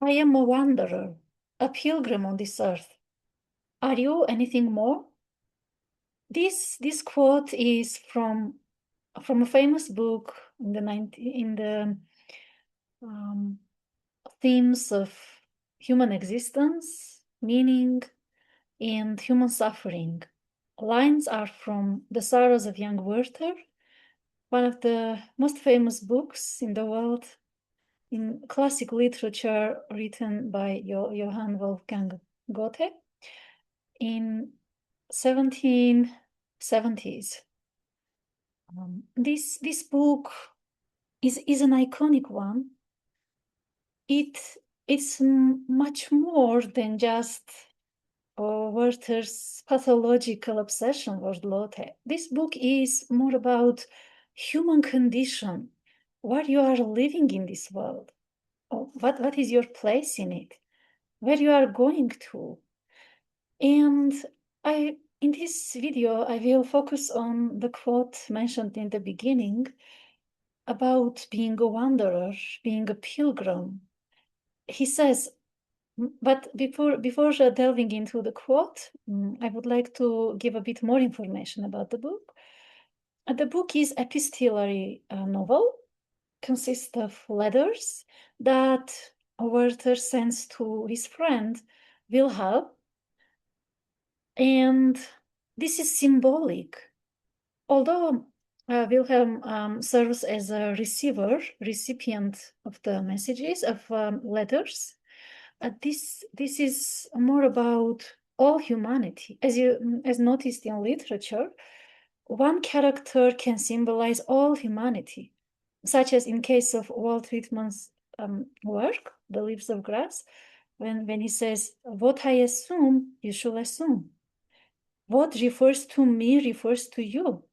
I am a wanderer, a pilgrim on this earth. Are you anything more? This quote is from a famous book in the themes of human existence, meaning, and human suffering. Lines are from The Sorrows of Young Werther, one of the most famous books in the world in classic literature, written by Johann Wolfgang Goethe in 1770s. This book is an iconic one. It's much more than just Werther's pathological obsession with Lotte. This book is more about human condition, where you are living in this world, what is your place in it, where you are going to. And in this video, I will focus on the quote mentioned in the beginning about being a wanderer, being a pilgrim. He says, but before delving into the quote, I would like to give a bit more information about the book. The book is epistolary novel, consists of letters that Werther sends to his friend Wilhelm, and this is symbolic. Although Wilhelm serves as a recipient of the messages of letters, this is more about all humanity. As noticed in literature, one character can symbolize all humanity, such as in case of Walt Whitman's work, The Leaves of Grass, when he says, "What I assume, you should assume. What refers to me refers to you."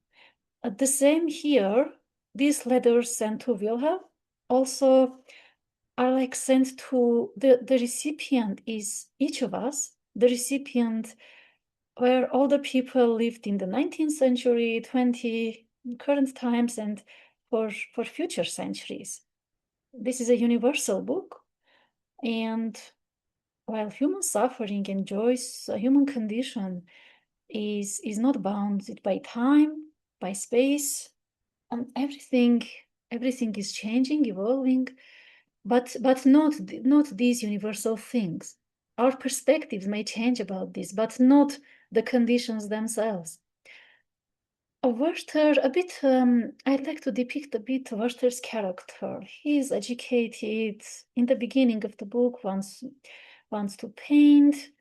The same here, these letters sent to Wilhelm also are like sent to the recipient is each of us. The recipient where older people lived in the 19th century, 20 current times, and for future centuries. This is a universal book. And while human suffering enjoys a human condition is not bounded by time, by space, and everything is changing, evolving, but not these universal things. Our perspectives may change about this, but not the conditions themselves. Werther, I'd like to depict a bit Werther's character. He is educated. In the beginning of the book, wants to paint.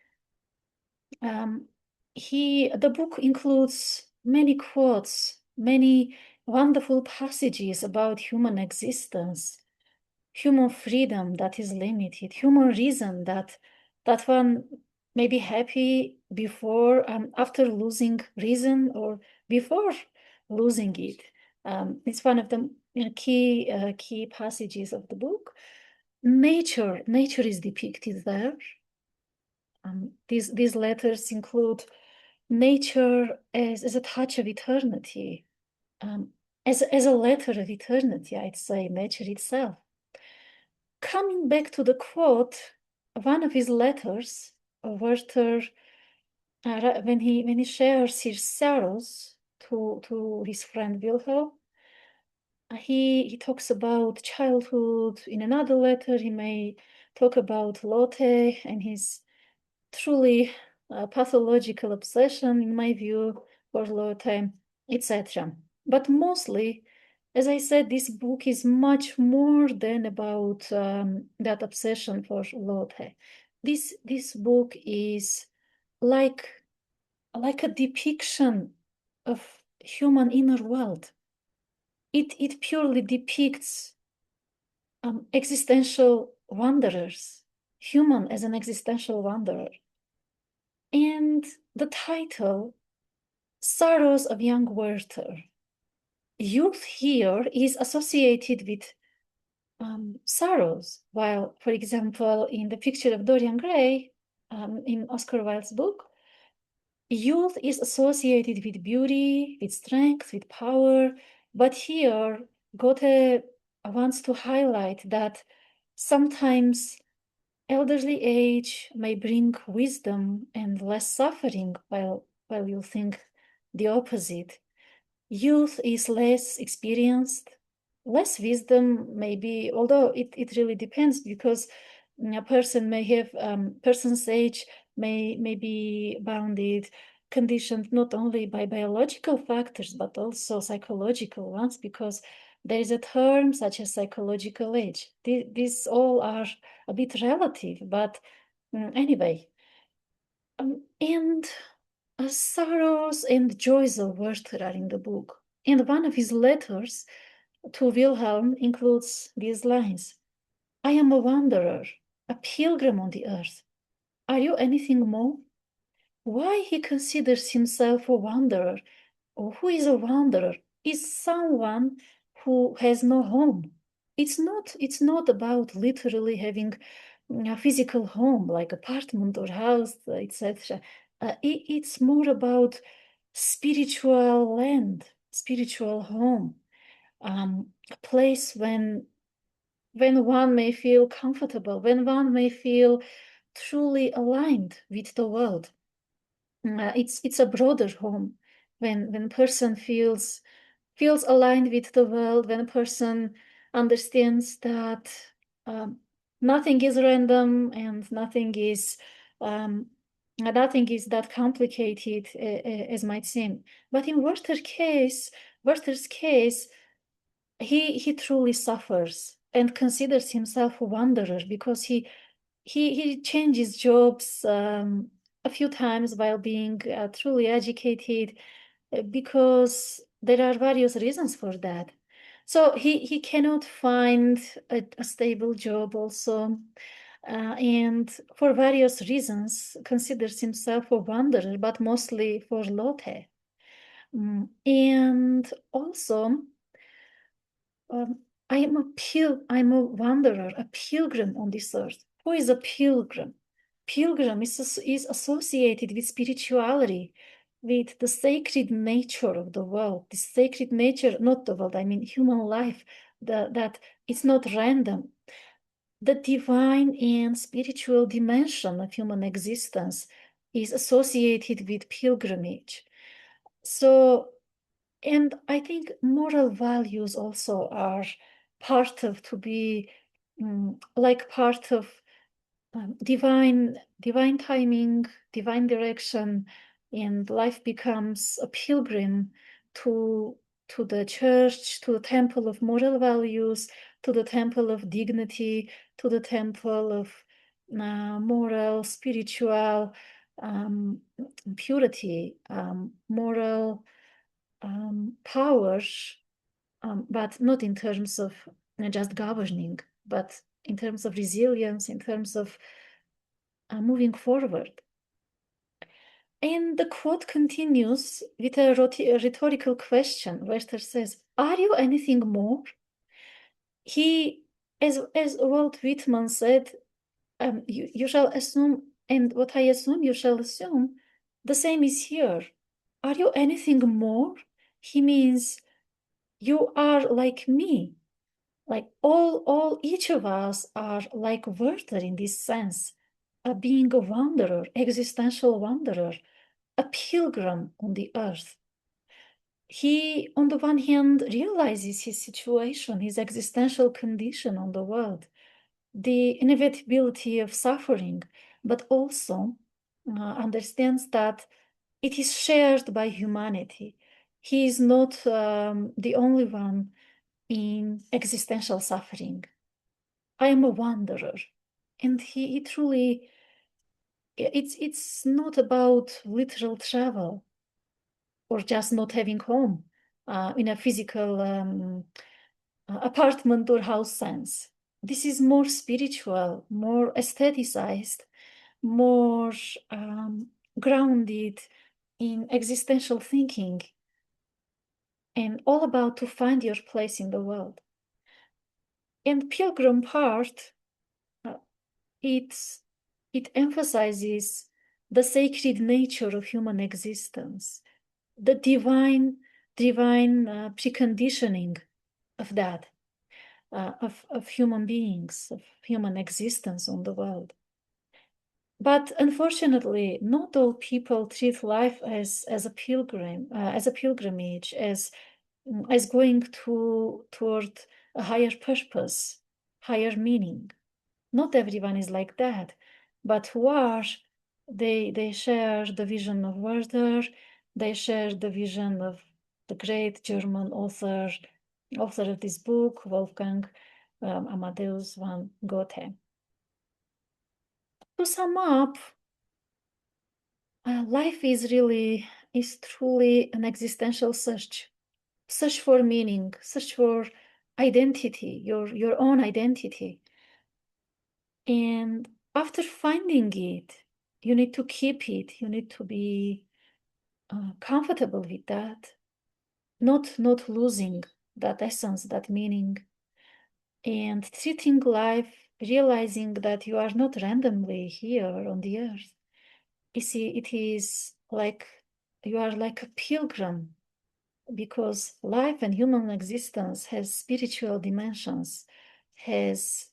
The book includes many quotes, many wonderful passages about human existence, human freedom that is limited, human reason that one may be happy before, after losing reason, or before losing it. It's one of the key passages of the book. Nature is depicted there. These letters include nature as a touch of eternity, as a letter of eternity, I'd say, nature itself. Coming back to the quote, one of his letters, Werther, when he shares his sorrows to his friend Wilhelm, he talks about childhood. In another letter, he may talk about Lotte and his truly pathological obsession, in my view, for Lotte, etc. But mostly, as I said, this book is much more than about that obsession for Lotte. This book is like a depiction of human inner world. It purely depicts existential wanderers, human as an existential wanderer. And the title, Sorrows of Young Werther. Youth here is associated with sorrows, while, for example, in The Picture of Dorian Gray, in Oscar Wilde's book, youth is associated with beauty, with strength, with power. But here, Goethe wants to highlight that sometimes Elderly age may bring wisdom and less suffering, while you think the opposite. Youth is less experienced, less wisdom, maybe, although it really depends, because a person may have, person's age may be bounded, conditioned not only by biological factors, but also psychological ones, because there is a term such as psychological age. These all are a bit relative, but anyway. And Sorrows and Joys of Werther are in the book. And one of his letters to Wilhelm includes these lines: I am a wanderer, a pilgrim on the earth. Are you anything more? Why he considers himself a wanderer, or who is a wanderer, is someone who has no home. It's not about literally having a physical home like apartment or house, etc. It's more about spiritual land, spiritual home, a place when one may feel comfortable, when one may feel truly aligned with the world. It's a broader home when person feels aligned with the world, when a person understands that um, nothing is random and nothing is that complicated as might seem. But in Werther's case, he truly suffers and considers himself a wanderer, because he changes jobs a few times while being truly educated, because there are various reasons for that. So he cannot find a stable job also, and for various reasons considers himself a wanderer, but mostly for Lotte. And also, um, I'm a wanderer, a pilgrim on this earth. Who is a pilgrim? Pilgrim is associated with spirituality, with the sacred nature of the world. The sacred nature, not the world, I mean human life, that it's not random. The divine and spiritual dimension of human existence is associated with pilgrimage. So, and I think moral values also are part of to be like part of divine timing, divine direction, and life becomes a pilgrim to the church, to the temple of moral values, to the temple of dignity, to the temple of moral, spiritual purity, moral power, but not in terms of just governing, but in terms of resilience, in terms of moving forward. And the quote continues with a rhetorical question. Werther says, are you anything more? He, as Walt Whitman said, you shall assume, and what I assume you shall assume, the same is here. Are you anything more? He means you are like me. Like each of us are like Werther in this sense, being a wanderer, existential wanderer, a pilgrim on the earth. He, on the one hand, realizes his situation, his existential condition on the world, the inevitability of suffering, but also understands that it is shared by humanity. He is not the only one in existential suffering. I am a wanderer. And he truly, it's not about literal travel or just not having home in a physical apartment or house sense. This is more spiritual, more aestheticized, more grounded in existential thinking, and all about to find your place in the world. And pilgrim part, it emphasizes the sacred nature of human existence, the divine preconditioning of that. of human beings, of human existence on the world. But unfortunately, not all people treat life as a pilgrimage, as going toward a higher purpose, higher meaning. Not everyone is like that, but who are, they share the vision of Werther, they share the vision of the great German author of this book, Wolfgang Amadeus von Goethe. To sum up, life is truly an existential search for meaning, search for identity, your own identity. And after finding it, you need to keep it. You need to be comfortable with that, not losing that essence, that meaning, and treating life, realizing that you are not randomly here on the earth. You see, it is like you are like a pilgrim, because life and human existence has spiritual dimensions, has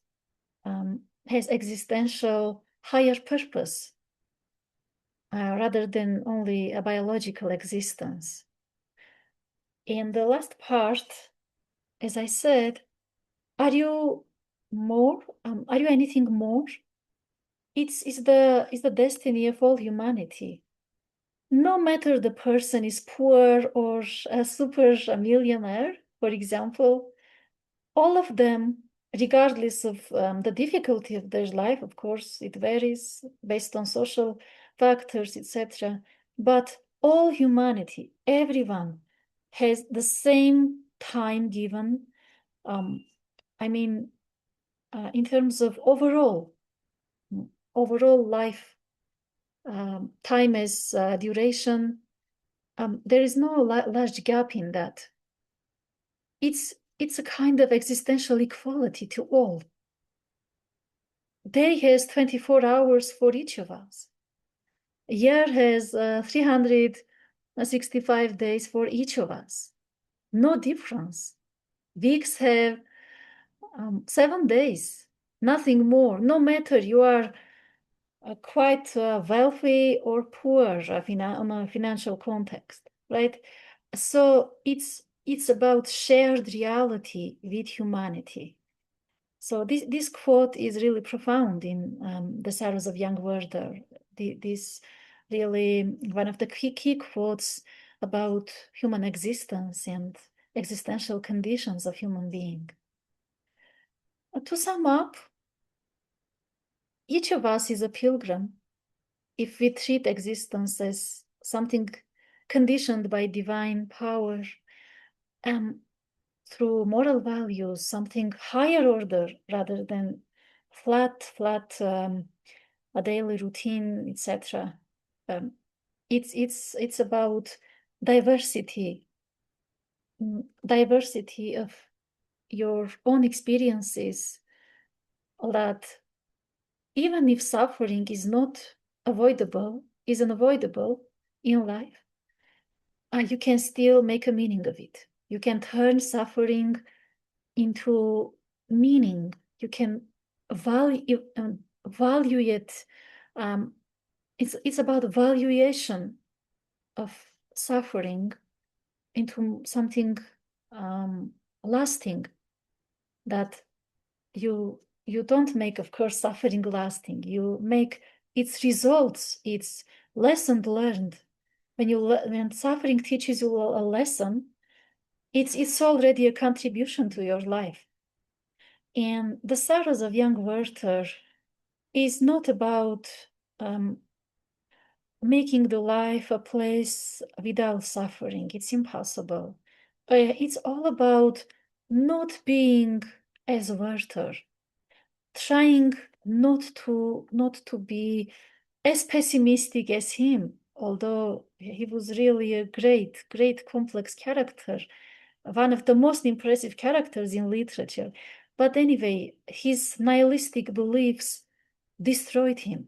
existential higher purpose, rather than only a biological existence. And the last part, as I said, are you more? Are you anything more? It's the destiny of all humanity. No matter the person is poor or a super millionaire, for example, all of them, regardless of the difficulty of their life, of course, it varies based on social factors, etc. But all humanity, everyone, has the same time given. I mean, in terms of overall life, time as duration, there is no large gap in that. It's a kind of existential equality to all. Day has 24 hours for each of us. A year has 365 days for each of us. No difference. Weeks have 7 days, nothing more. No matter you are quite wealthy or poor on a financial context, right? So it's about shared reality with humanity. So this quote is really profound in the Sorrows of Young Werther. This really one of the key quotes about human existence and existential conditions of human being. To sum up, each of us is a pilgrim if we treat existence as something conditioned by divine power, through moral values, something higher order rather than flat a daily routine, etc. It's about diversity of your own experiences, that even if suffering is unavoidable in life, you can still make a meaning of it. You can turn suffering into meaning. You can value it. It's about valuation of suffering into something lasting, that you don't make, of course, suffering lasting. You make its results, its lesson learned. When suffering teaches you a lesson, it's already a contribution to your life. And the Sorrows of Young Werther is not about making the life a place without suffering. It's impossible. It's all about not being as Werther, trying not to be as pessimistic as him, although he was really a great complex character, one of the most impressive characters in literature. But anyway, his nihilistic beliefs destroyed him.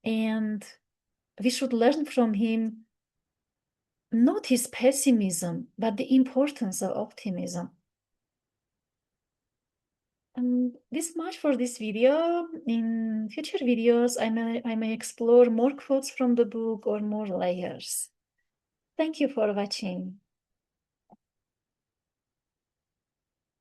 And we should learn from him not his pessimism, but the importance of optimism. This much for this video. In future videos, I may explore more quotes from the book or more layers. Thank you for watching.